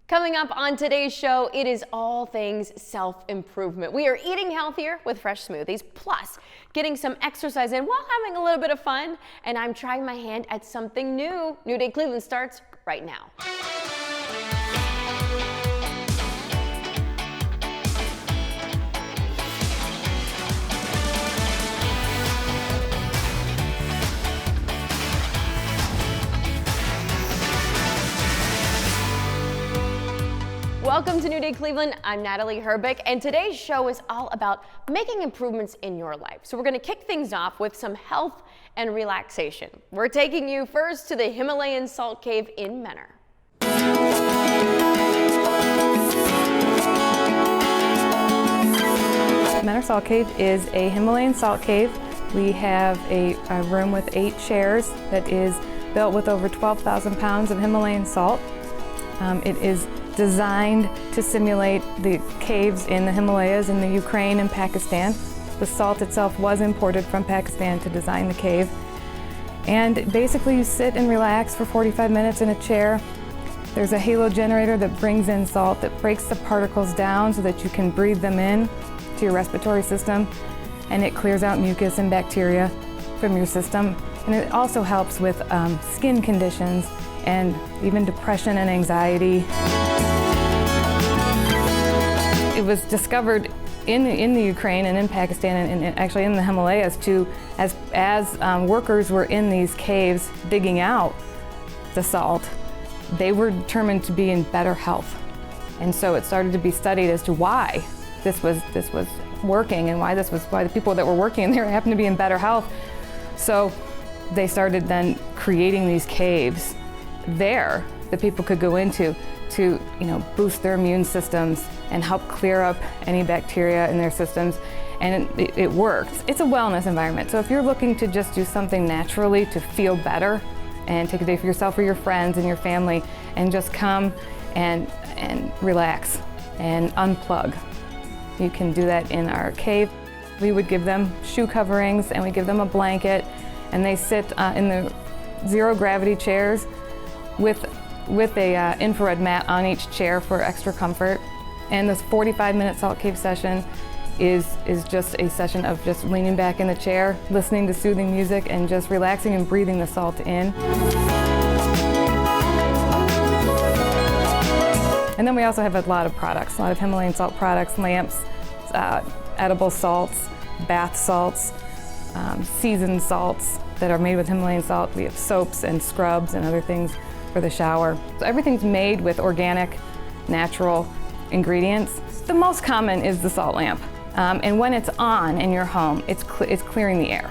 Coming up on today's show, it is all things self-improvement. We are eating healthier with fresh smoothies, plus getting some exercise in while having a little bit of fun. And I'm trying my hand at something new. New Day Cleveland starts right now. Welcome to New Day Cleveland. I'm Natalie Herbick, and today's show is all about making improvements in your life. So we're going to kick things off with some health and relaxation. We're taking you first to the Himalayan Salt Cave in Mentor. Mentor Salt Cave is a Himalayan salt cave. We have a room with 8 chairs that is built with over 12,000 pounds of Himalayan salt. It is designed to simulate the caves in the Himalayas in the Ukraine and Pakistan. The salt itself was imported from Pakistan to design the cave. And basically you sit and relax for 45 minutes in a chair. There's a halo generator that brings in salt that breaks the particles down so that you can breathe them in to your respiratory system, and it clears out mucus and bacteria from your system. And it also helps with skin conditions and even depression and anxiety. It was discovered in the Ukraine and in Pakistan and actually in the Himalayas too, as workers were in these caves digging out the salt, they were determined to be in better health. And so it started to be studied as to why this was working and why the people that were working in there happened to be in better health. So they started then creating these caves there that people could go into to, boost their immune systems and help clear up any bacteria in their systems. And it works. It's a wellness environment. So if you're looking to just do something naturally to feel better and take a day for yourself or your friends and your family and just come and relax and unplug, you can do that in our cave. We would give them shoe coverings and we give them a blanket, and they sit in the zero gravity chairs with a infrared mat on each chair for extra comfort. And this 45-minute salt cave session is just a session of just leaning back in the chair, listening to soothing music, and just relaxing and breathing the salt in. And then we also have a lot of products, a lot of Himalayan salt products, lamps, edible salts, bath salts, seasoned salts that are made with Himalayan salt. We have soaps and scrubs and other things for the shower. So everything's made with organic, natural ingredients. The most common is the salt lamp. And when it's on in your home, it's clearing the air.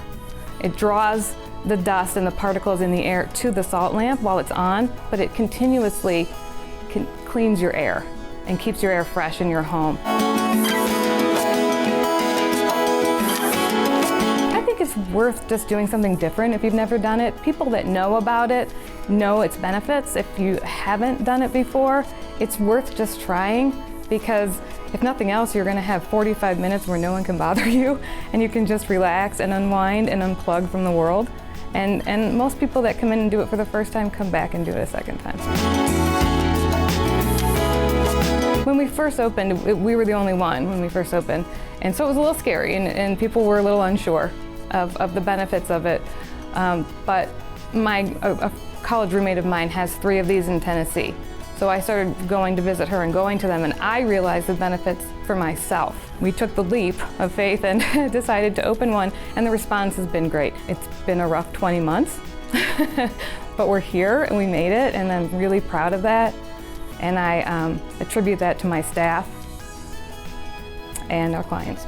It draws the dust and the particles in the air to the salt lamp while it's on, but it continuously cleans your air and keeps your air fresh in your home. I think it's worth just doing something different if you've never done it. People that know about it know its benefits. If you haven't done it before, it's worth just trying, because if nothing else, you're going to have 45 minutes where no one can bother you, and you can just relax and unwind and unplug from the world. And most people that come in and do it for the first time come back and do it a second time. When we first opened, we were the only one when we first opened, and so it was a little scary, and people were a little unsure of the benefits of it. But a college roommate of mine has 3 of these in Tennessee. So I started going to visit her and going to them, and I realized the benefits for myself. We took the leap of faith and decided to open one, and the response has been great. It's been a rough 20 months, but we're here and we made it, and I'm really proud of that. And I attribute that to my staff and our clients.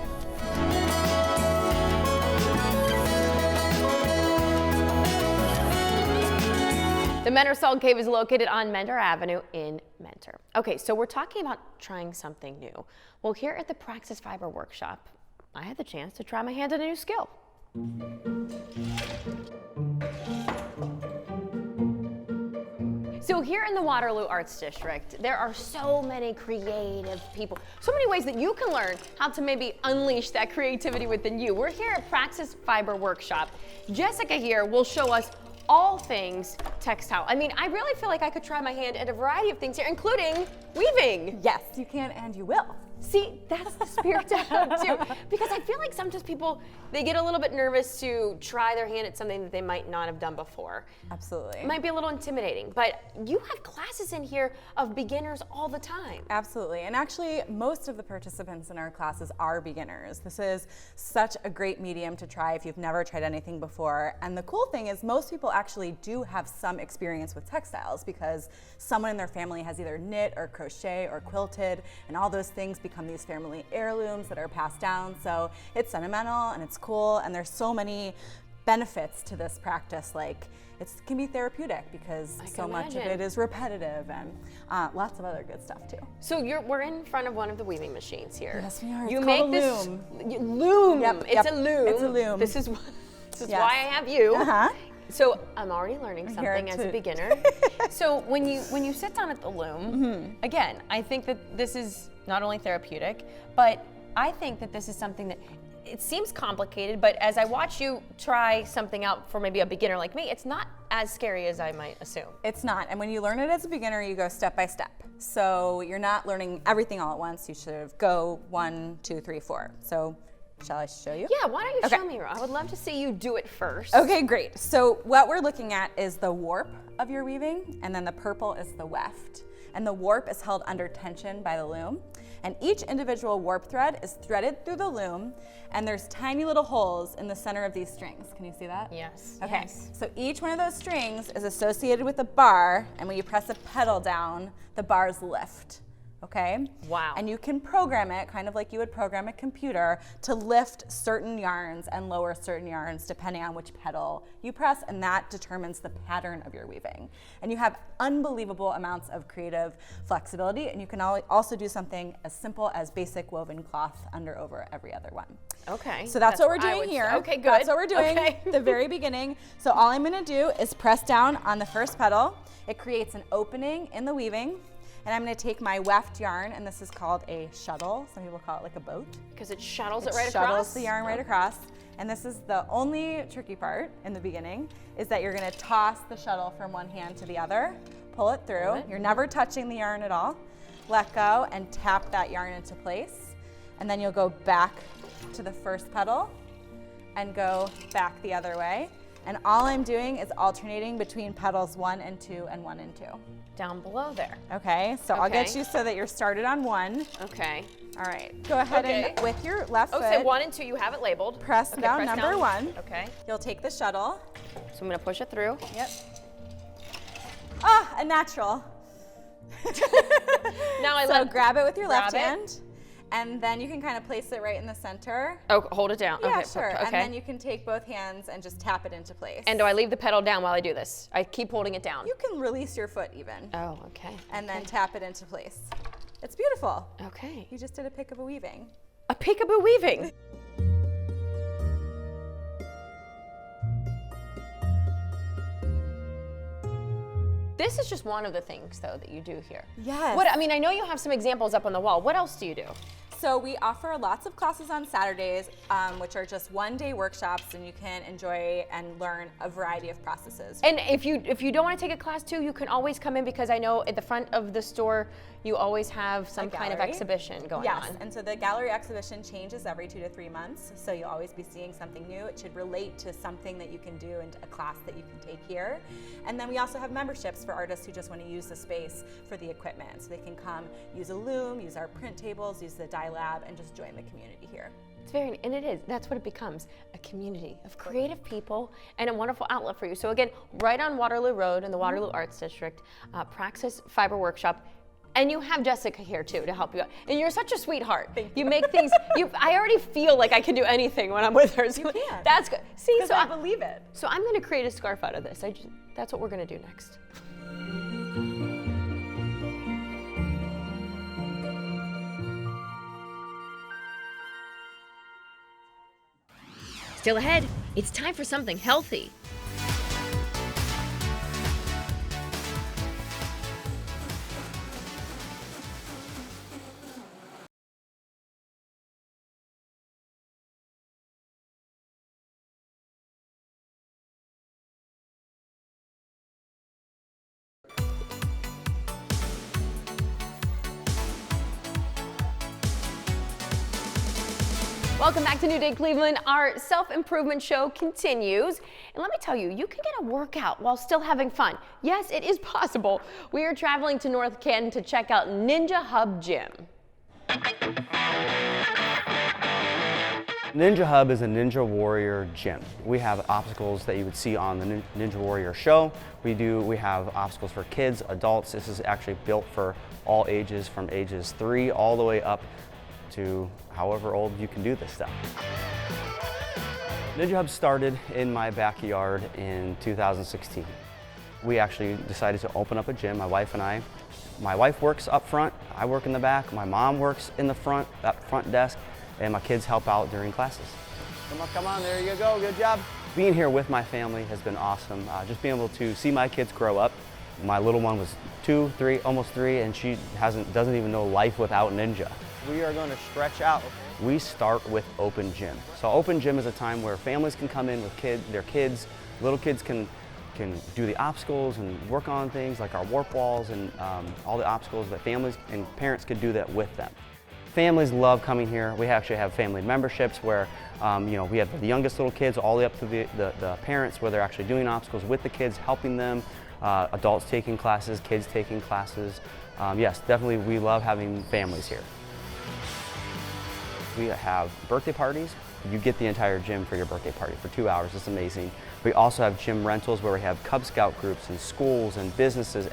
The Mentor Salt Cave is located on Mentor Avenue in Mentor. Okay, so we're talking about trying something new. Well, here at the Praxis Fiber Workshop, I had the chance to try my hand at a new skill. So here in the Waterloo Arts District, there are so many creative people, so many ways that you can learn how to maybe unleash that creativity within you. We're here at Praxis Fiber Workshop. Jessica here will show us all things textile. I mean, I really feel like I could try my hand at a variety of things here, including weaving. Yes, you can and you will. See, that's the spirit to have too. Because I feel like sometimes people, they get a little bit nervous to try their hand at something that they might not have done before. Absolutely. It might be a little intimidating, but you have classes in here of beginners all the time. Absolutely, and actually most of the participants in our classes are beginners. This is such a great medium to try if you've never tried anything before. And the cool thing is most people actually do have some experience with textiles because someone in their family has either knit or crochet or quilted, and all those things become these family heirlooms that are passed down. So it's sentimental and it's cool, and there's so many benefits to this practice. Like it can be therapeutic because so much of it is repetitive, and lots of other good stuff too. So we're in front of one of the weaving machines here. Yes, we are. You it's make called a this loom. Loom. Yep, It's a loom. It's a loom. This is Yes. why I have you. Uh-huh. So I'm already learning something as a beginner. So when you sit down at the loom, again, I think that this is not only therapeutic, but I think that this is something that it seems complicated, but as I watch you try something out for maybe a beginner like me, it's not as scary as I might assume. It's not, and when you learn it as a beginner, you go step by step. So you're not learning everything all at once. You should go 1, 2, 3, 4. So shall I show you? Yeah, why don't you show me? I would love to see you do it first. Okay, great. So what we're looking at is the warp of your weaving, and then the purple is the weft. And the warp is held under tension by the loom. And each individual warp thread is threaded through the loom, and there's tiny little holes in the center of these strings. Can you see that? Yes. Okay, Yes. so each one of those strings is associated with a bar, and when you press a pedal down, the bars lift. Okay? Wow. And you can program it, kind of like you would program a computer, to lift certain yarns and lower certain yarns depending on which pedal you press, and that determines the pattern of your weaving. And you have unbelievable amounts of creative flexibility, and you can also do something as simple as basic woven cloth under over every other one. Okay. So that's what we're doing here. Okay, good. That's what we're doing Okay. at the very beginning. So all I'm gonna do is press down on the first pedal. It creates an opening in the weaving. And I'm going to take my weft yarn, and this is called a shuttle. Some people call it like a boat. Because it shuttles it It right shuttles across? the yarn right across. And this is the only tricky part in the beginning, is that you're going to toss the shuttle from one hand to the other, pull it through. You're never touching the yarn at all. Let go and tap that yarn into place. And then you'll go back to the first pedal and go back the other way. And all I'm doing is alternating between pedals 1 and 2 and 1 and 2. Down below there. Okay, so I'll get Okay. you so that you're started on 1. Okay. All right, go ahead and with your left Oh, foot, so 1 and 2, you have it labeled. press Okay, down press number down. 1. Okay. You'll take the shuttle. So I'm going to push it through. Yep. Ah, a natural. Now I So grab it with your grab left it. hand, and then you can kind of place it right in the center. Oh, hold it down. Yeah, Okay, sure. okay. And then you can take both hands and just tap it into place. And do I leave the pedal down while I do this? I keep holding it down. You can release your foot even, Oh, okay. and then tap it into place. It's beautiful. Okay. You just did a pick of a weaving. A peekaboo weaving. This is just one of the things, though, that you do here. Yes. I mean, I know you have some examples up on the wall. What else do you do? So we offer lots of classes on Saturdays, which are just one-day workshops, and you can enjoy and learn a variety of processes. And if you don't want to take a class too, you can always come in, because I know at the front of the store you always have some kind of gallery. exhibition going Yes, on. and so the gallery exhibition changes every 2 to 3 months, so you'll always be seeing something new. It should relate to something that you can do in a class that you can take here. And then we also have memberships for artists who just want to use the space for the equipment. So they can come use a loom, use our print tables, use the dye lab, and just join the community here. It's very, and it is, that's what it becomes, a community of creative people and a wonderful outlet for you. So again, right on Waterloo Road in the Waterloo Arts District, Praxis Fiber Workshop. And you have Jessica here too to help you out. And you're such a sweetheart. Thank you make things, I already feel like I can do anything when I'm with her. So You can. that's good. See, Because I believe it. So I'm gonna create a scarf out of this. That's what we're gonna do next. Still ahead, it's time for something healthy. Welcome back to New Day Cleveland. Our self-improvement show continues. And let me tell you, you can get a workout while still having fun. Yes, it is possible. We are traveling to North Canton to check out Ninja Hub Gym. Ninja Hub is a Ninja Warrior gym. We have obstacles that you would see on the Ninja Warrior show. We have obstacles for kids, adults. This is actually built for all ages, from ages 3 all the way up to however old you can do this stuff. Ninja Hub started in my backyard in 2016. We actually decided to open up a gym, my wife and I. My wife works up front, I work in the back, my mom works in the front, that front desk, and my kids help out during classes. Come on, there you go, good job. Being here with my family has been awesome. Just being able to see my kids grow up. My little one was 2, 3, almost 3, and she doesn't even know life without Ninja. We are going to stretch out. We start with open gym. So open gym is a time where families can come in with their kids. Little kids can do the obstacles and work on things like our warp walls and all the obstacles that families and parents could do that with them. Families love coming here. We actually have family memberships where we have the youngest little kids all the way up to the parents, where they're actually doing obstacles with the kids, helping them, adults taking classes, kids taking classes. Yes, definitely we love having families here. We have birthday parties. You get the entire gym for your birthday party for 2 hours. It's amazing. We also have gym rentals where we have Cub Scout groups and schools and businesses.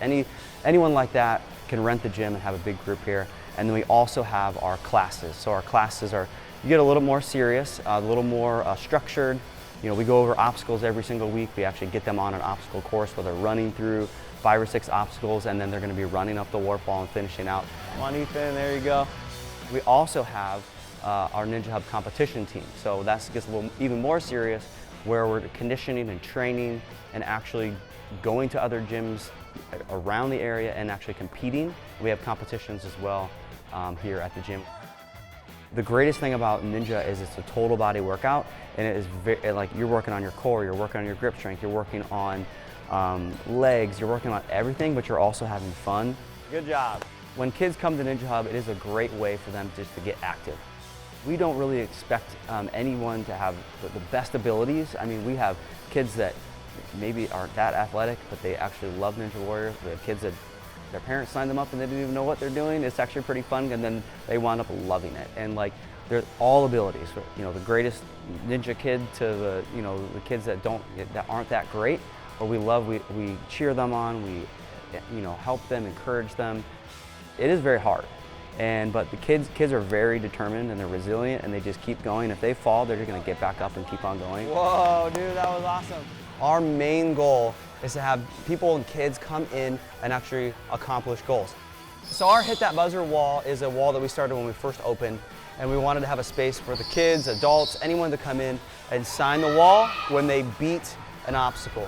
Anyone like that can rent the gym and have a big group here. And then we also have our classes. So our classes you get a little more serious, a little more structured. We go over obstacles every single week. We actually get them on an obstacle course where they're running through 5 or 6 obstacles, and then they're going to be running up the warp wall and finishing out. Come on, Ethan, there you go. We also have our Ninja Hub competition team. So that gets a little even more serious, where we're conditioning and training and actually going to other gyms around the area and actually competing. We have competitions as well here at the gym. The greatest thing about Ninja is it's a total body workout, and it is like you're working on your core, you're working on your grip strength, you're working on legs, you're working on everything, but you're also having fun. Good job. When kids come to Ninja Hub, it is a great way for them just to get active. We don't really expect anyone to have the best abilities. I mean, we have kids that maybe aren't that athletic, but they actually love Ninja Warrior. We have kids that their parents signed them up and they didn't even know what they're doing. It's actually pretty fun, and then they wind up loving it. And like, they're all abilities. The greatest ninja kid to the kids that aren't that great, but we cheer them on. We help them, encourage them. It is very hard. But the kids are very determined and they're resilient, and they just keep going. If they fall, they're just going to get back up and keep on going. Whoa, dude, that was awesome. Our main goal is to have people and kids come in and actually accomplish goals. So our Hit That Buzzer wall is a wall that we started when we first opened, and we wanted to have a space for the kids, adults, anyone to come in and sign the wall when they beat an obstacle.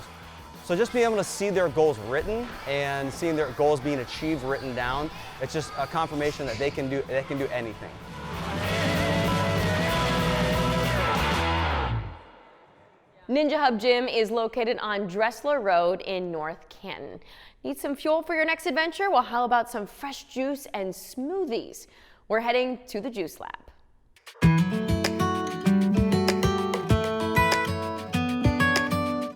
So just being able to see their goals written and seeing their goals being achieved written down, it's just a confirmation that they can do anything. Ninja Hub Gym is located on Dressler Road in North Canton. Need some fuel for your next adventure? Well, how about some fresh juice and smoothies? We're heading to the Juice Lab.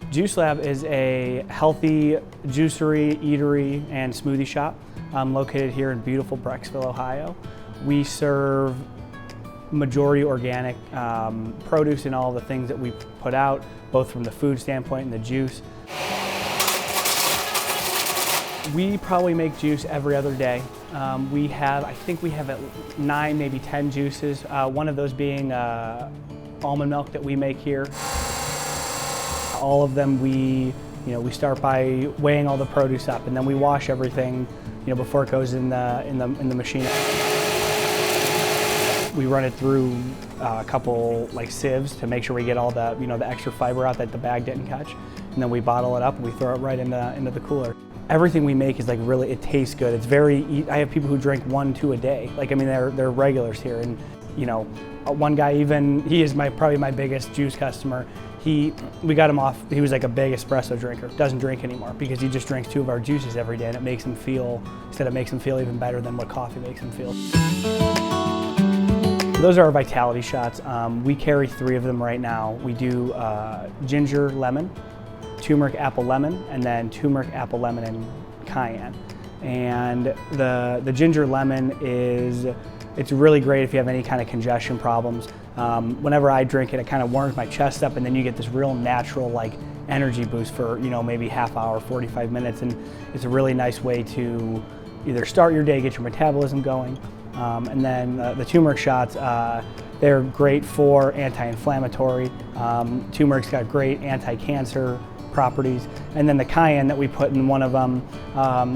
Juice Lab is a healthy juicery, eatery, and smoothie shop located here in beautiful Brecksville, Ohio. We serve majority organic produce in all the things that we put out, both from the food standpoint and the juice. We probably make juice every other day. I think we have 9, maybe 10 juices. One of those being almond milk that we make here. All of them we start by weighing all the produce up, and then we wash everything before it goes in the machine. We run it through a couple sieves to make sure we get all the the extra fiber out that the bag didn't catch, and then we bottle it up and we throw it right into the cooler. Everything we make is it tastes good. It's I have people who drink 1-2 a day. They're regulars here, and one guy he is probably my biggest juice customer. We got him off, he was like a big espresso drinker, doesn't drink anymore because he just drinks 2 of our juices every day, and it makes him feel even better than what coffee makes him feel. So those are our vitality shots. We carry 3 of them right now. We do ginger lemon, turmeric apple lemon, and then turmeric apple lemon and cayenne. And the ginger lemon it's really great if you have any kind of congestion problems. Whenever I drink it, it kind of warms my chest up, and then you get this real natural like energy boost for maybe half hour, 45 minutes, and it's a really nice way to either start your day, get your metabolism going. And then the turmeric shots, they're great for anti-inflammatory. Turmeric's got great anti-cancer properties. And then the cayenne that we put in one of them,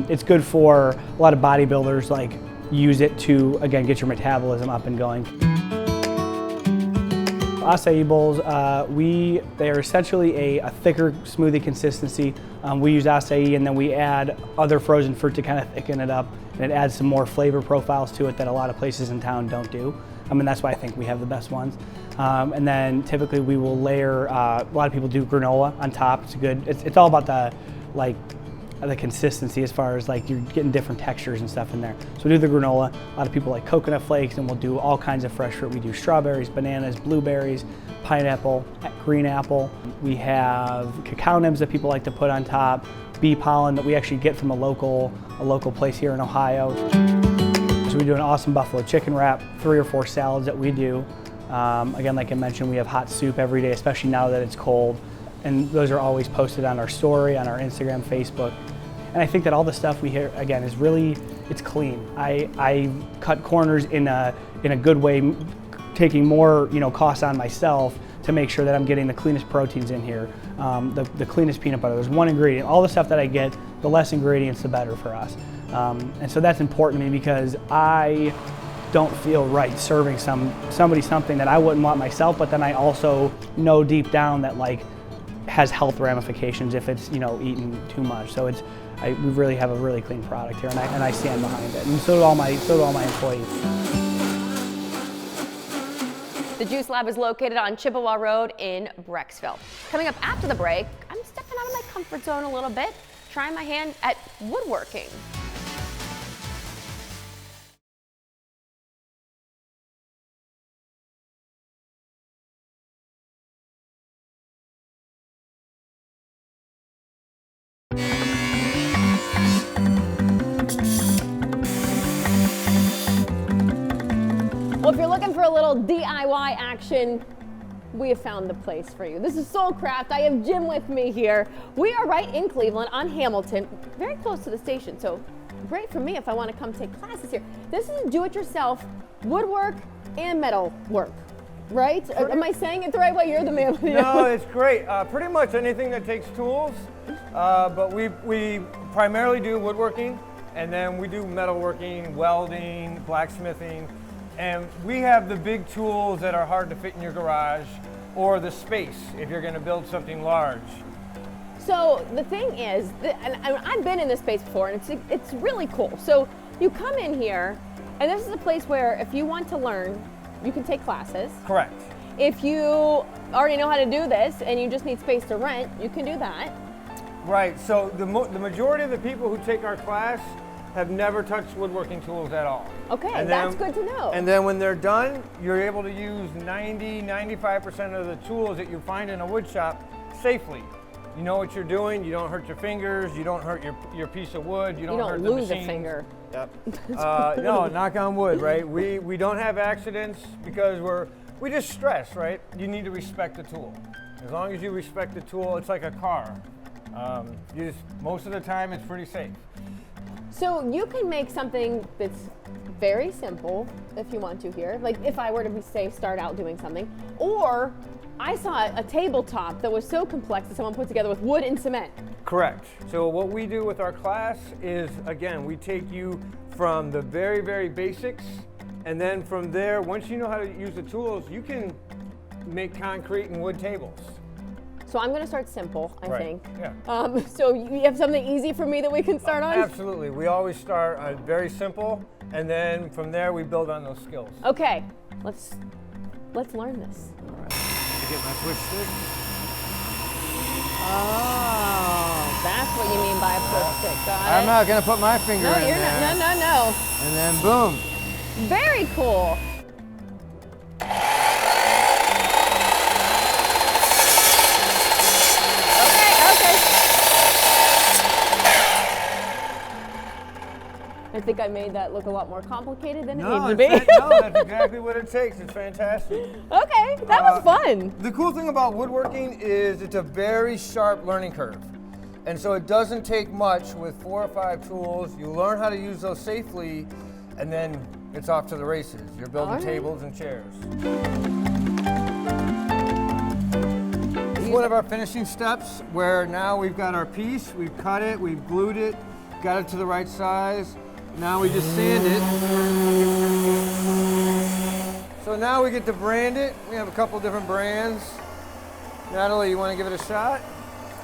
it's good for a lot of bodybuilders, like use it to, again, get your metabolism up and going. Acai bowls, they're essentially a thicker smoothie consistency. We use acai and then we add other frozen fruit to kind of thicken it up, and it adds some more flavor profiles to it that a lot of places in town don't do. That's why I think we have the best ones. And then typically we will layer, a lot of people do granola on top. It's good. It's all about the consistency as far as like you're getting different textures and stuff in there. So we do the granola. A lot of people like coconut flakes, and we'll do all kinds of fresh fruit. We do strawberries, bananas, blueberries, pineapple, green apple. We have cacao nibs that people like to put on top, bee pollen that we actually get from a local place here in Ohio. So we do an awesome buffalo chicken wrap, 3 or 4 salads that we do. Again, like I mentioned, we have hot soup every day, especially now that it's cold. And those are always posted on our story, on our Instagram, Facebook. And I think that all the stuff we hear, again, is really, it's clean. I cut corners in a good way, taking more costs on myself to make sure that I'm getting the cleanest proteins in here, the cleanest peanut butter. There's one ingredient. All the stuff that I get, the less ingredients, the better for us. And so that's important to me because I don't feel right serving somebody something that I wouldn't want myself, but then I also know deep down that has health ramifications if it's eaten too much. So we really have a really clean product here, and I stand behind it, and so do all my employees. The Juice Lab is located on Chippewa Road in Brecksville. Coming up after the break, I'm stepping out of my comfort zone a little bit, trying my hand at woodworking. Well, if you're looking for a little DIY action, we have found the place for you. This is Soulcraft. I have Jim with me here. We are right in Cleveland on Hamilton, very close to the station, so great for me if I want to come take classes here. This is do-it-yourself woodwork and metal work, right? Am I saying it the right way? You're the man. No, it's great. Pretty much anything that takes tools, but we primarily do woodworking, and then we do metalworking, welding, blacksmithing. And we have the big tools that are hard to fit in your garage, or the space if you're going to build something large. So the thing is, and I've been in this space before, and it's really cool. So you come in here, and this is a place where if you want to learn, you can take classes. Correct. If you already know how to do this and you just need space to rent, you can do that. Right. So the majority of the people who take our class have never touched woodworking tools at all. Okay, that's good to know. And then when they're done, you're able to use 95% of the tools that you find in a wood shop safely. You know what you're doing, you don't hurt your fingers, you don't hurt your piece of wood, you don't hurt the machines. Lose a finger. Yep. No, knock on wood, right? We don't have accidents because we just stress, right? You need to respect the tool. As long as you respect the tool, it's like a car. Most of the time, it's pretty safe. So you can make something that's very simple if you want to here. Like if I were to start out doing something, or I saw a tabletop that was so complex that someone put together with wood and cement. Correct. So what we do with our class is, again, we take you from the very, very basics, and then from there, once you know how to use the tools, you can make concrete and wood tables. So I'm going to start simple, I think. Yeah. So you have something easy for me that we can start on? Absolutely. We always start very simple, and then from there we build on those skills. Okay, let's learn this. All right. I get my twitch stick. Oh, that's what you mean by a twitch stick. Got it. I'm not going to put my finger in there. No, you're not. No. And then boom. Very cool. I think I made that look a lot more complicated than it No, needed to be. no, that's exactly what it takes. It's fantastic. Okay, that was fun. The cool thing about woodworking is it's a very sharp learning curve. And so it doesn't take much with 4 or 5 tools. You learn how to use those safely, and then it's off to the races. You're building tables and chairs. This is one of our finishing steps where now we've got our piece, we've cut it, we've glued it, got it to the right size. Now we just sand it. So now we get to brand it. We have a couple different brands. Natalie, you want to give it a shot?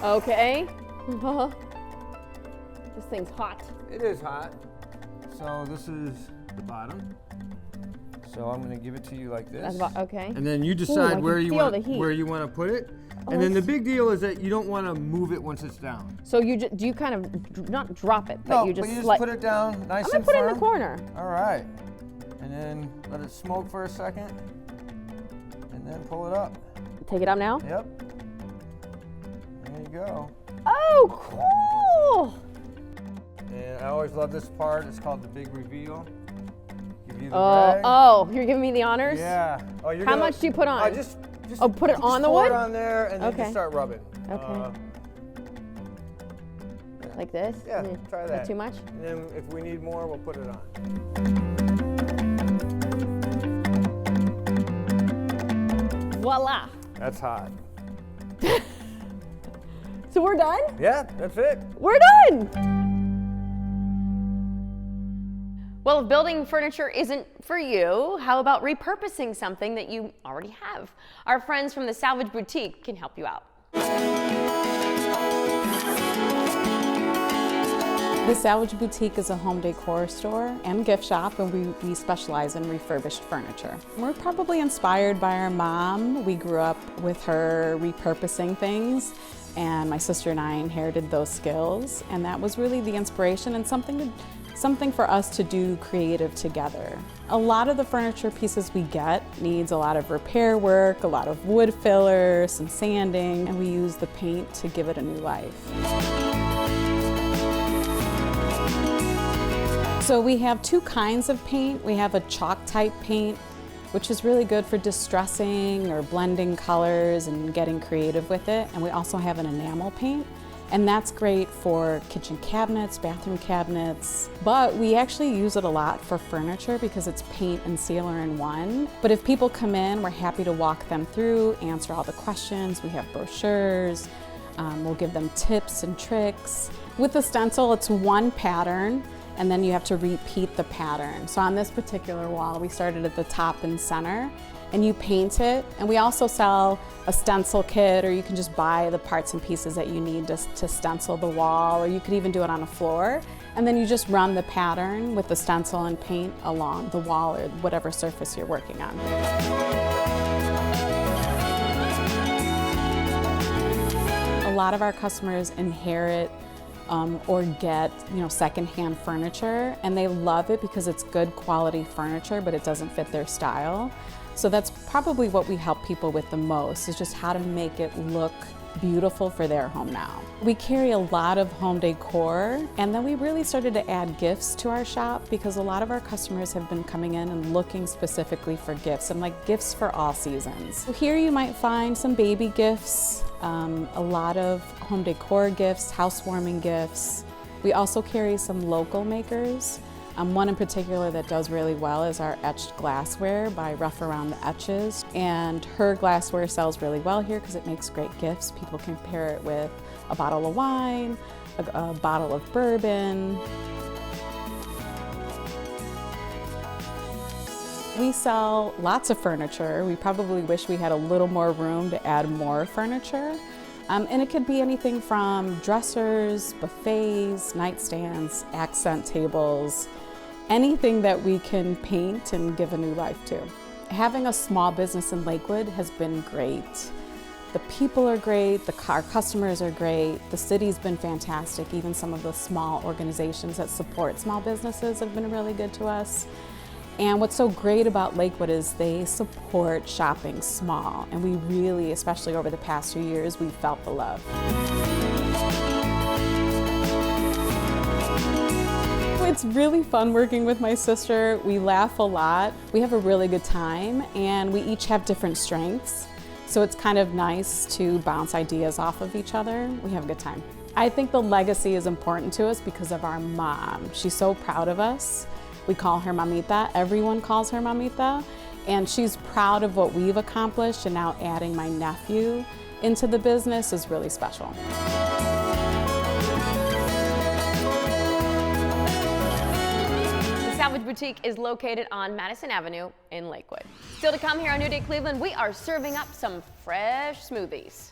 Okay. This thing's hot. It is hot. So this is the bottom. So I'm going to give it to you like this. Okay. And then you I decide can where you feel want the heat. to put it. And then the big deal is that you don't want to move it once it's down. So do you kind of not drop it, but No, you just put it down nice I'm and gonna put firm. it in the corner. All right. And then let it smoke for a second. And then pull it up. Take it out now. Yep. There you go. Oh, cool! And I always love this part. It's called the big reveal. Give you the Oh, rag. oh, you're giving me the honors? Yeah. Oh, How much do you put on? Just put it on the pour wood? it on there and then Okay. just start rubbing. Okay. Like this? Yeah, try that. Not too much? And then if we need more, we'll put it on. Voila. That's hot. So we're done? Yeah, that's it. We're done! Well, if building furniture isn't for you, how about repurposing something that you already have? Our friends from the Salvaged Boutique can help you out. The Salvaged Boutique is a home decor store and gift shop, and we specialize in refurbished furniture. We're probably inspired by our mom. We grew up with her repurposing things, and my sister and I inherited those skills, and that was really the inspiration and something for us to do creative together. A lot of the furniture pieces we get needs a lot of repair work, a lot of wood filler, some sanding, and we use the paint to give it a new life. So we have 2 kinds of paint. We have a chalk type paint, which is really good for distressing or blending colors and getting creative with it. And we also have an enamel paint, and that's great for kitchen cabinets, bathroom cabinets. But we actually use it a lot for furniture because it's paint and sealer in one. But if people come in, we're happy to walk them through, answer all the questions. We have brochures. We'll give them tips and tricks. With the stencil, it's one pattern, and then you have to repeat the pattern. So on this particular wall, we started at the top and center, and you paint it. And we also sell a stencil kit, or you can just buy the parts and pieces that you need to stencil the wall, or you could even do it on a floor. And then you just run the pattern with the stencil and paint along the wall or whatever surface you're working on. A lot of our customers inherit or get, secondhand furniture, and they love it because it's good quality furniture, but it doesn't fit their style. So that's probably what we help people with the most, is just how to make it look beautiful for their home now. We carry a lot of home decor, and then we really started to add gifts to our shop because a lot of our customers have been coming in and looking specifically for gifts, and like gifts for all seasons. So here you might find some baby gifts, a lot of home decor gifts, housewarming gifts. We also carry some local makers. One in particular that does really well is our etched glassware by Rough Around the Etches. And her glassware sells really well here because it makes great gifts. People can pair it with a bottle of wine, a bottle of bourbon. We sell lots of furniture. We probably wish we had a little more room to add more furniture. And it could be anything from dressers, buffets, nightstands, accent tables, anything that we can paint and give a new life to. Having a small business in Lakewood has been great. The people are great, our customers are great, the city's been fantastic. Even some of the small organizations that support small businesses have been really good to us. And what's so great about Lakewood is they support shopping small, and we really, especially over the past 2 years, we've felt the love. It's really fun working with my sister. We laugh a lot. We have a really good time, and we each have different strengths. So it's kind of nice to bounce ideas off of each other. We have a good time. I think the legacy is important to us because of our mom. She's so proud of us. We call her Mamita. Everyone calls her Mamita. And she's proud of what we've accomplished, and now adding my nephew into the business is really special. The Salvaged Boutique is located on Madison Avenue in Lakewood. Still to come here on New Day Cleveland, we are serving up some fresh smoothies.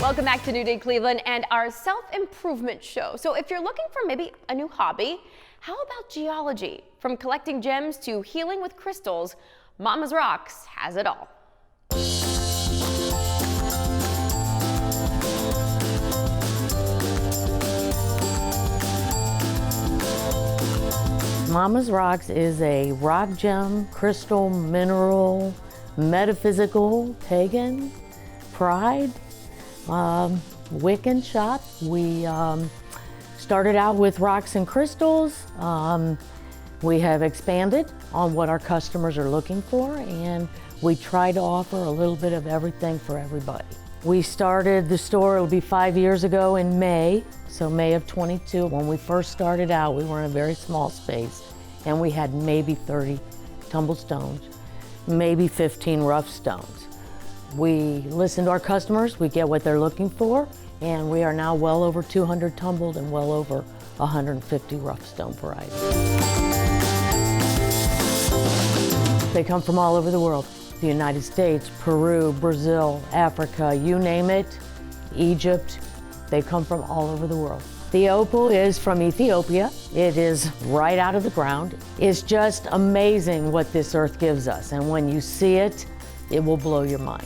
Welcome back to New Day Cleveland and our self-improvement show. So if you're looking for maybe a new hobby, how about geology? From collecting gems to healing with crystals, Momma's Rocks has it all. Momma's Rocks is a rock gem, crystal, mineral, metaphysical, pagan, pride, Wiccan shop. We started out with rocks and crystals. We have expanded on what our customers are looking for, and we try to offer a little bit of everything for everybody. We started the store, it'll be 5 years ago in May, so May of 22. When we first started out, we were in a very small space, and we had maybe 30 tumbled stones, maybe 15 rough stones. We listen to our customers, we get what they're looking for, and we are now well over 200 tumbled and well over 150 rough stone varieties. They come from all over the world. The United States, Peru, Brazil, Africa, you name it, Egypt. They come from all over the world. The opal is from Ethiopia. It is right out of the ground. It's just amazing what this earth gives us, and when you see it, it will blow your mind.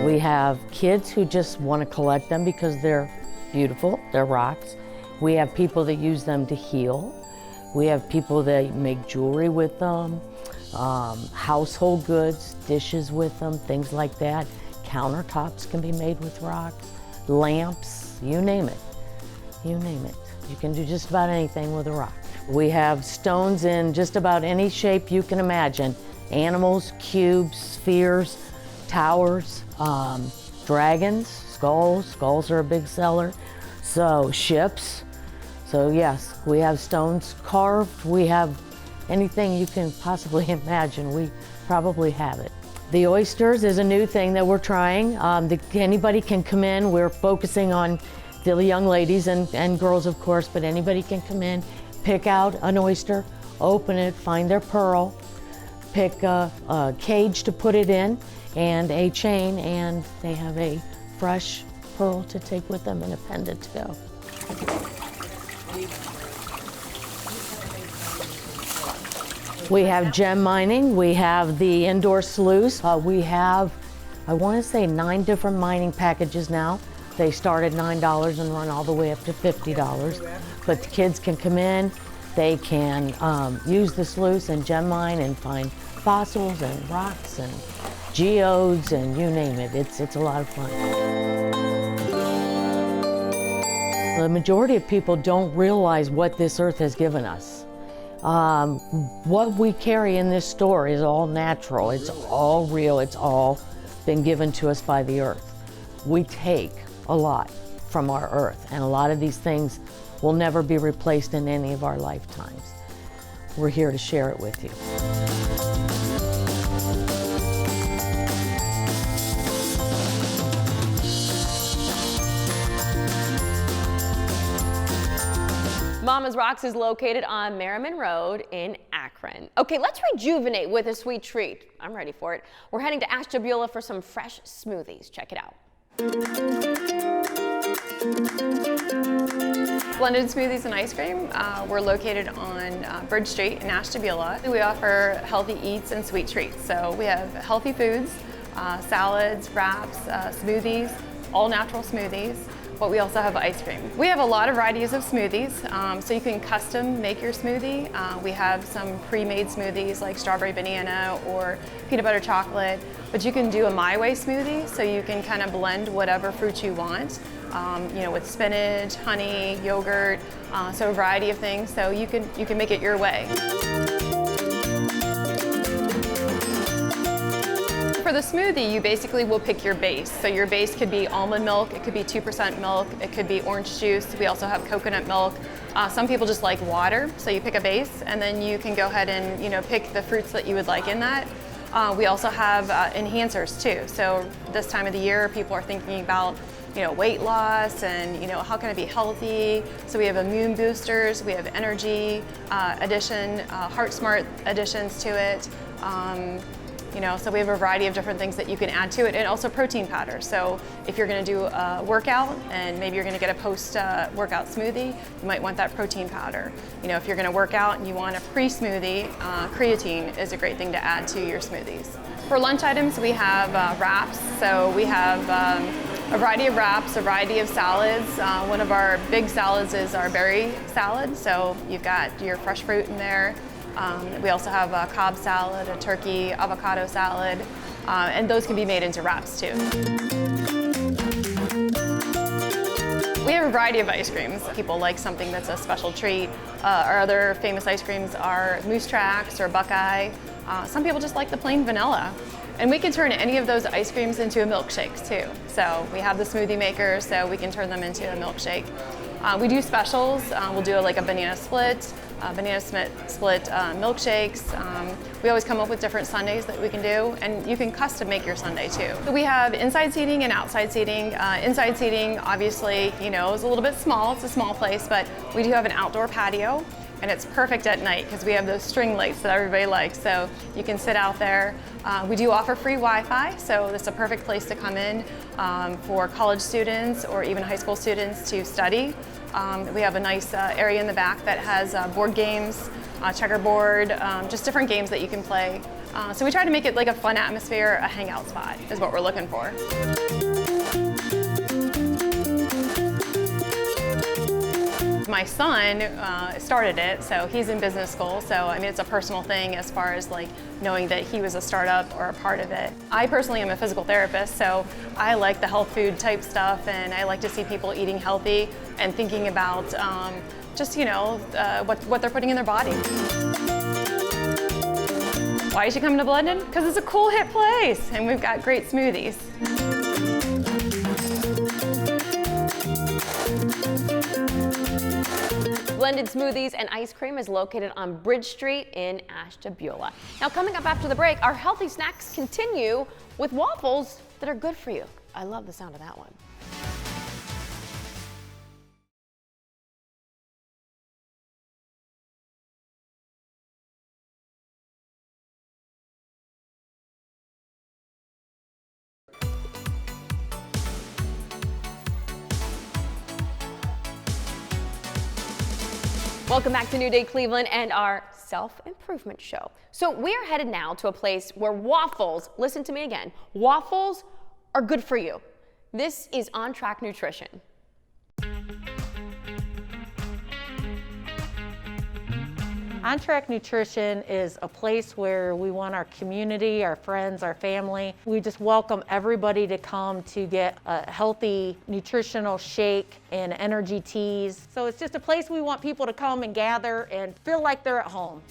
We have kids who just want to collect them because they're beautiful, they're rocks. We have people that use them to heal. We have people that make jewelry with them, household goods, dishes with them, things like that. Countertops can be made with rocks, lamps, you name it, you name it. You can do just about anything with a rock. We have stones in just about any shape you can imagine. Animals, cubes, spheres, towers, dragons, skulls. Skulls are a big seller. So ships. So yes, we have stones carved. We have anything you can possibly imagine. We probably have it. The oysters is a new thing that we're trying. Anybody can come in. We're focusing on the young ladies and girls, of course, but anybody can come in, pick out an oyster, open it, find their pearl, pick a cage to put it in and a chain, and they have a fresh pearl to take with them and a pendant to go. We have gem mining, we have the indoor sluice, we have, I want to say 9 different mining packages now. They start at $9 and run all the way up to $50. But the kids can come in, they can use the sluice and gem mine and find fossils and rocks and geodes and you name it. It's a lot of fun. The majority of people don't realize what this earth has given us. What we carry in this store is all natural, it's all real, it's all been given to us by the earth. We take a lot from our earth, and a lot of these things will never be replaced in any of our lifetimes. We're here to share it with you. Momma's Rocks is located on Merriman Road in Akron. Okay, let's rejuvenate with a sweet treat. I'm ready for it. We're heading to Ashtabula for some fresh smoothies. Check it out. Blended Smoothies and Ice Cream. We're located on Bridge Street in Ashtabula. We offer healthy eats and sweet treats. So we have healthy foods, salads, wraps, smoothies, all natural smoothies. But we also have ice cream. We have a lot of varieties of smoothies, so you can custom make your smoothie. We have some pre-made smoothies like strawberry banana or peanut butter chocolate, but you can do a My Way smoothie, so you can kind of blend whatever fruit you want, with spinach, honey, yogurt, so a variety of things, so you can make it your way. For the smoothie, you basically will pick your base. So your base could be almond milk, it could be 2% milk, it could be orange juice. We also have coconut milk. Some people just like water, so you pick a base and then you can go ahead and pick the fruits that you would like in that. We also have enhancers too. So this time of the year, people are thinking about weight loss and how can I be healthy. So we have immune boosters, we have energy addition, heart smart additions to it. So we have a variety of different things that you can add to it, and also protein powder. So if you're going to do a workout and maybe you're going to get a post-workout smoothie, you might want that protein powder. If you're going to work out and you want a pre-smoothie, creatine is a great thing to add to your smoothies. For lunch items, we have wraps. So we have a variety of wraps, a variety of salads. One of our big salads is our berry salad. So you've got your fresh fruit in there. We also have a Cobb salad, a turkey avocado salad, and those can be made into wraps too. We have a variety of ice creams. People like something that's a special treat. Our other famous ice creams are Moose Tracks or Buckeye. Some people just like the plain vanilla. And we can turn any of those ice creams into a milkshake too. So we have the smoothie maker, so we can turn them into a milkshake. We do specials. We'll do like a banana split milkshakes. We always come up with different sundaes that we can do, and you can custom make your sundae too. So we have inside seating and outside seating. Inside seating, obviously, is a little bit small. It's a small place, but we do have an outdoor patio, and it's perfect at night because we have those string lights that everybody likes, so you can sit out there. We do offer free Wi-Fi, so this is a perfect place to come in for college students or even high school students to study. We have a nice area in the back that has board games, checkerboard, just different games that you can play. So we try to make it like a fun atmosphere, a hangout spot is what we're looking for. My son started it, so he's in business school, so it's a personal thing as far as like knowing that he was a startup or a part of it. I personally am a physical therapist, so I like the health food type stuff, and I like to see people eating healthy and thinking about what they're putting in their body. Why you should come to Blended? Because it's a cool, hip place, and we've got great smoothies. Blended Smoothies and Ice Cream is located on Bridge Street in Ashtabula. Now, coming up after the break, our healthy snacks continue with waffles that are good for you. I love the sound of that one. Welcome back to New Day Cleveland and our self-improvement show. So we are headed now to a place where waffles, listen to me again, waffles are good for you. This is On Track Nutrition. On Track Nutrition is a place where we want our community, our friends, our family. We just welcome everybody to come to get a healthy nutritional shake and energy teas. So it's just a place we want people to come and gather and feel like they're at home.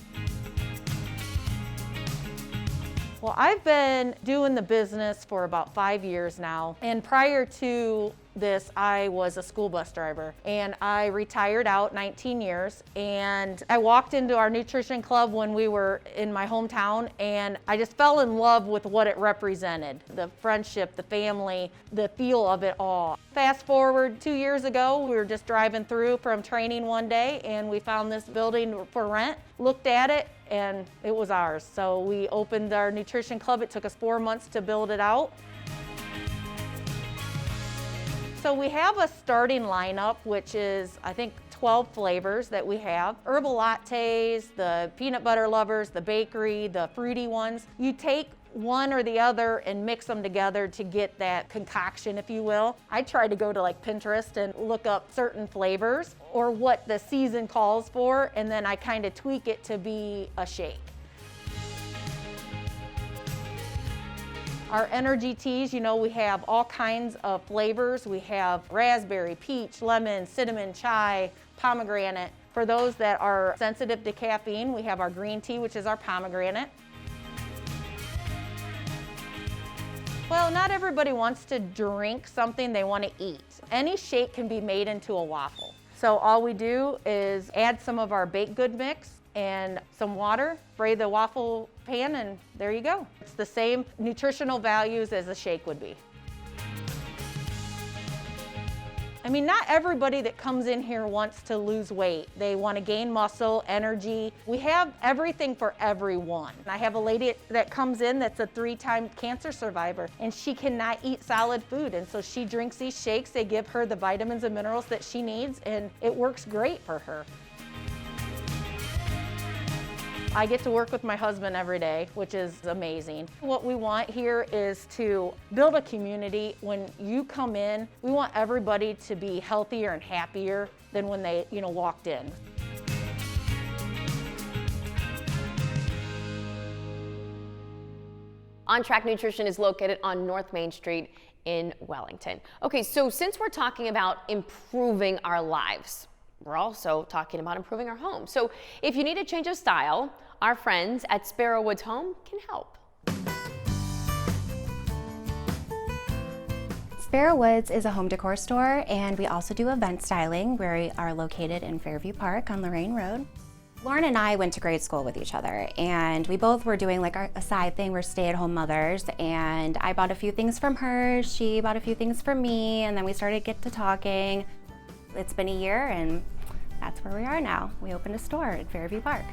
Well, I've been doing the business for about 5 years now, and prior to this, I was a school bus driver, and I retired out 19 years, and I walked into our nutrition club when we were in my hometown, and I just fell in love with what it represented, the friendship, the family, the feel of it all. Fast forward 2 years ago, we were just driving through from training one day, and we found this building for rent, looked at it, and it was ours. So we opened our nutrition club. It took us 4 months to build it out. So we have a starting lineup, which is, I think, 12 flavors that we have. Herbal lattes, the peanut butter lovers, the bakery, the fruity ones. You take one or the other and mix them together to get that concoction, if you will. I try to go to like Pinterest and look up certain flavors or what the season calls for, and then I kind of tweak it to be a shake. Our energy teas, you know, we have all kinds of flavors. We have raspberry, peach, lemon, cinnamon, chai, pomegranate. For those that are sensitive to caffeine, we have our green tea, which is our pomegranate. Well, not everybody wants to drink something, they want to eat. Any shake can be made into a waffle. So all we do is add some of our baked good mix and some water, spray the waffle pan, and there you go. It's the same nutritional values as a shake would be. I mean, not everybody that comes in here wants to lose weight. They want to gain muscle, energy. We have everything for everyone. I have a lady that comes in that's a 3-time cancer survivor, and she cannot eat solid food. And so she drinks these shakes. They give her the vitamins and minerals that she needs, and it works great for her. I get to work with my husband every day, which is amazing. What we want here is to build a community. When you come in, we want everybody to be healthier and happier than when they, walked in. On Track Nutrition is located on North Main Street in Wellington. Okay, so since we're talking about improving our lives, we're also talking about improving our home. So if you need a change of style, our friends at Sparrow Woods Home can help. Sparrow Woods is a home decor store, and we also do event styling. We are located in Fairview Park on Lorain Road. Lauren and I went to grade school with each other, and we both were doing like a side thing. We're stay-at-home mothers, and I bought a few things from her, she bought a few things from me, and then we started to get to talking. It's been a year, and that's where we are now. We opened a store in Fairview Park.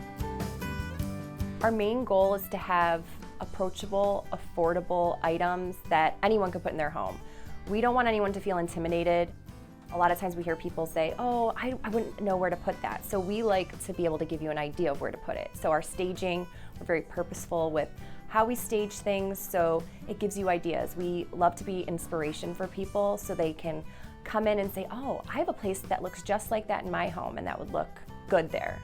Our main goal is to have approachable, affordable items that anyone could put in their home. We don't want anyone to feel intimidated. A lot of times we hear people say, oh, I wouldn't know where to put that. So we like to be able to give you an idea of where to put it. So our staging, we're very purposeful with how we stage things, so it gives you ideas. We love to be inspiration for people so they can come in and say, oh, I have a place that looks just like that in my home, and that would look good there.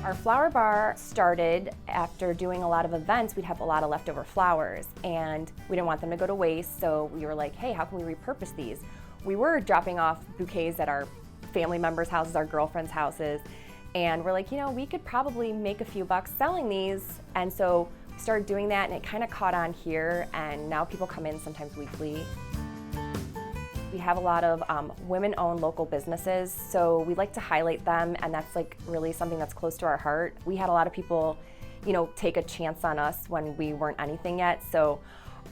Our flower bar started after doing a lot of events. We'd have a lot of leftover flowers, and we didn't want them to go to waste, so we were like, hey, how can we repurpose these? We were dropping off bouquets at our family members' houses, our girlfriends' houses, and we're like, we could probably make a few bucks selling these. And so we started doing that, and it kind of caught on here, and now people come in sometimes weekly. We have a lot of women-owned local businesses, so we like to highlight them, and that's like really something that's close to our heart. We had a lot of people, take a chance on us when we weren't anything yet, so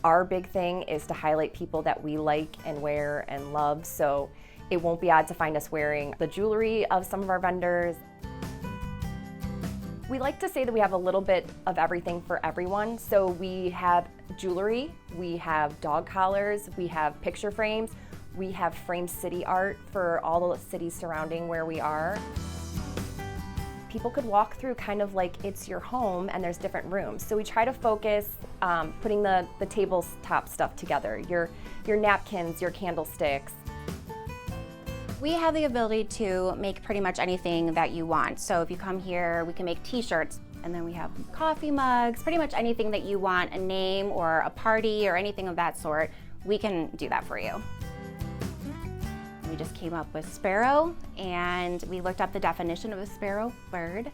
our big thing is to highlight people that we like and wear and love, so it won't be odd to find us wearing the jewelry of some of our vendors. We like to say that we have a little bit of everything for everyone, so we have jewelry, we have dog collars, we have picture frames, we have framed city art for all the cities surrounding where we are. People could walk through kind of like it's your home, and there's different rooms. So we try to focus putting the tabletop stuff together, your napkins, your candlesticks. We have the ability to make pretty much anything that you want. So if you come here, we can make t-shirts, and then we have coffee mugs, pretty much anything that you want, a name or a party or anything of that sort, we can do that for you. We just came up with Sparrow, and we looked up the definition of a sparrow bird,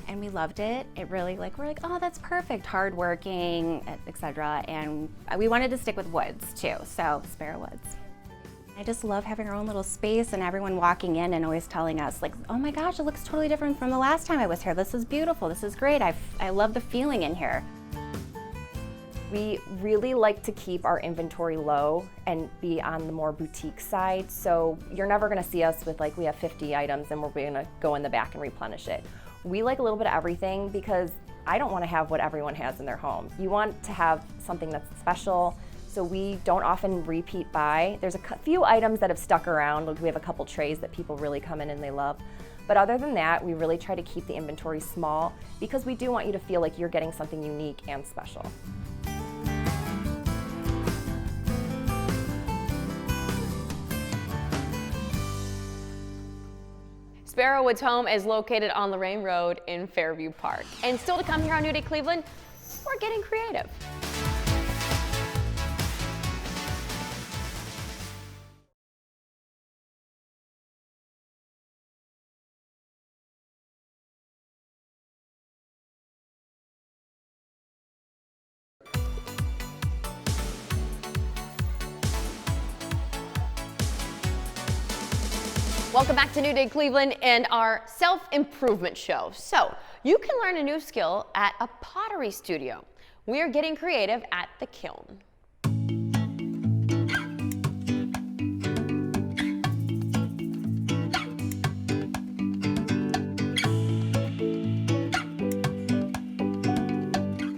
and we loved it. It really we're like, oh, that's perfect, hardworking, etc. And we wanted to stick with woods too, so Sparrow Woods. I just love having our own little space, and everyone walking in and always telling us like, oh my gosh, it looks totally different from the last time I was here. This is beautiful, this is great. I love the feeling in here. We really like to keep our inventory low and be on the more boutique side, so you're never going to see us with we have 50 items and we're going to go in the back and replenish it. We like a little bit of everything because I don't want to have what everyone has in their home. You want to have something that's special, so we don't often repeat buy. There's a few items that have stuck around. Like we have a couple trays that people really come in and they love. But other than that, we really try to keep the inventory small because we do want you to feel like you're getting something unique and special. Sparrow Woods' home is located on Lorain Road in Fairview Park. And still to come here on New Day Cleveland, we're getting creative. Welcome back to New Day Cleveland and our self-improvement show. So you can learn a new skill at a pottery studio. We are getting creative at the Kiln.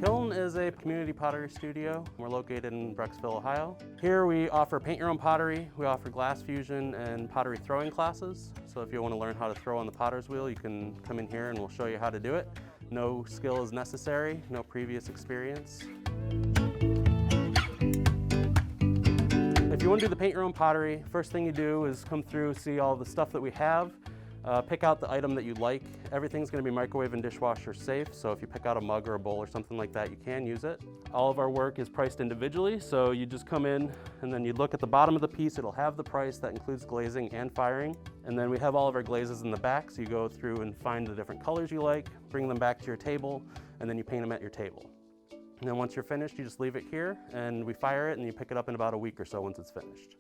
Kiln is a community pottery studio. We're located in Brecksville, Ohio. Here we offer paint your own pottery, we offer glass fusion and pottery throwing classes. So if you want to learn how to throw on the potter's wheel, you can come in here and we'll show you how to do it. No skill is necessary, no previous experience. If you want to do the paint your own pottery, first thing you do is come through, see all the stuff that we have. Pick out the item that you like. Everything's going to be microwave and dishwasher safe, so if you pick out a mug or a bowl or something like that, you can use it. All of our work is priced individually, so you just come in and then you look at the bottom of the piece. It'll have the price. That includes glazing and firing. And then we have all of our glazes in the back, so you go through and find the different colors you like, bring them back to your table, and then you paint them at your table. And then once you're finished, you just leave it here, and we fire it, and you pick it up in about a week or so once it's finished.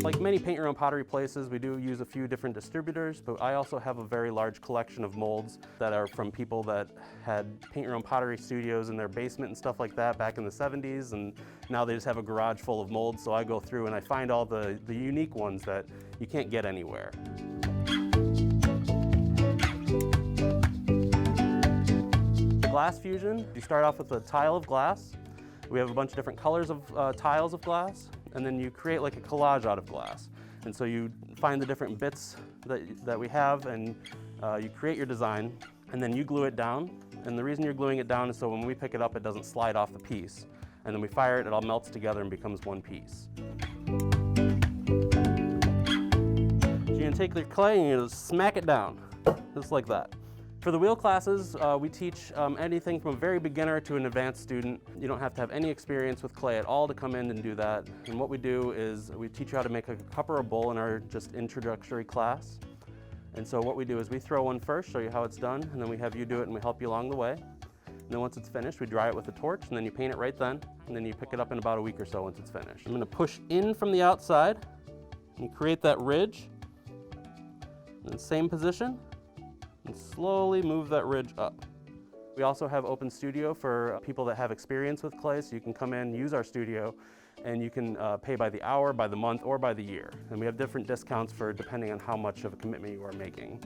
Like many paint your own pottery places, we do use a few different distributors, but I also have a very large collection of molds that are from people that had paint your own pottery studios in their basement and stuff like that back in the 70s, and now they just have a garage full of molds, so I go through and I find all the unique ones that you can't get anywhere. Glass fusion, you start off with a tile of glass. We have a bunch of different colors of tiles of glass, and then you create like a collage out of glass. And so you find the different bits that we have, and you create your design, and then you glue it down. And the reason you're gluing it down is so when we pick it up, it doesn't slide off the piece. And then we fire it, it all melts together and becomes one piece. So you're gonna take your clay and you're gonna smack it down, just like that. For the wheel classes, we teach anything from a very beginner to an advanced student. You don't have to have any experience with clay at all to come in and do that. And what we do is we teach you how to make a cup or a bowl in our just introductory class. And so what we do is we throw one first, show you how it's done, and then we have you do it and we help you along the way. And then once it's finished, we dry it with a torch, and then you paint it right then, and then you pick it up in about a week or so once it's finished. I'm gonna push in from the outside, and you create that ridge, in the same position, and slowly move that ridge up. We also have open studio for people that have experience with clay, so you can come in, use our studio, and you can pay by the hour, by the month, or by the year. And we have different discounts for depending on how much of a commitment you are making.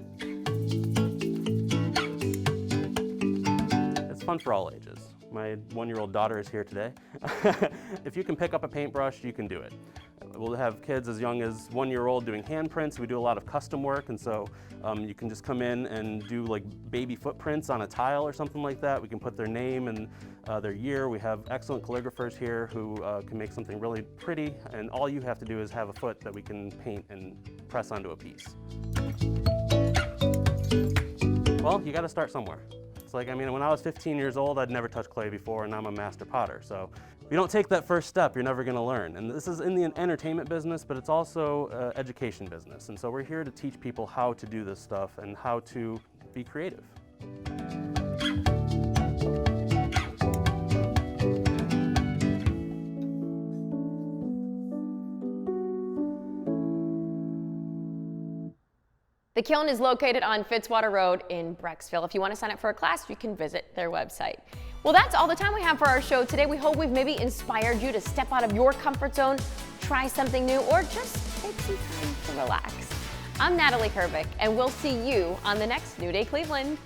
It's fun for all ages. My one-year-old daughter is here today. If you can pick up a paintbrush, you can do it. We'll have kids as young as 1 year old doing handprints. We do a lot of custom work, and so you can just come in and do like baby footprints on a tile or something like that. We can put their name and their year. We have excellent calligraphers here who can make something really pretty, and all you have to do is have a foot that we can paint and press onto a piece. Well, you gotta start somewhere. It's like, I mean, when I was 15 years old, I'd never touched clay before, and now I'm a master potter. So if you don't take that first step, you're never gonna learn. And this is in the entertainment business, but it's also education business. And so we're here to teach people how to do this stuff and how to be creative. The Kiln is located on Fitzwater Road in Brecksville. If you want to sign up for a class, you can visit their website. Well, that's all the time we have for our show today. We hope we've maybe inspired you to step out of your comfort zone, try something new, or just take some time to relax. I'm Natalie Herbeck, and we'll see you on the next New Day Cleveland.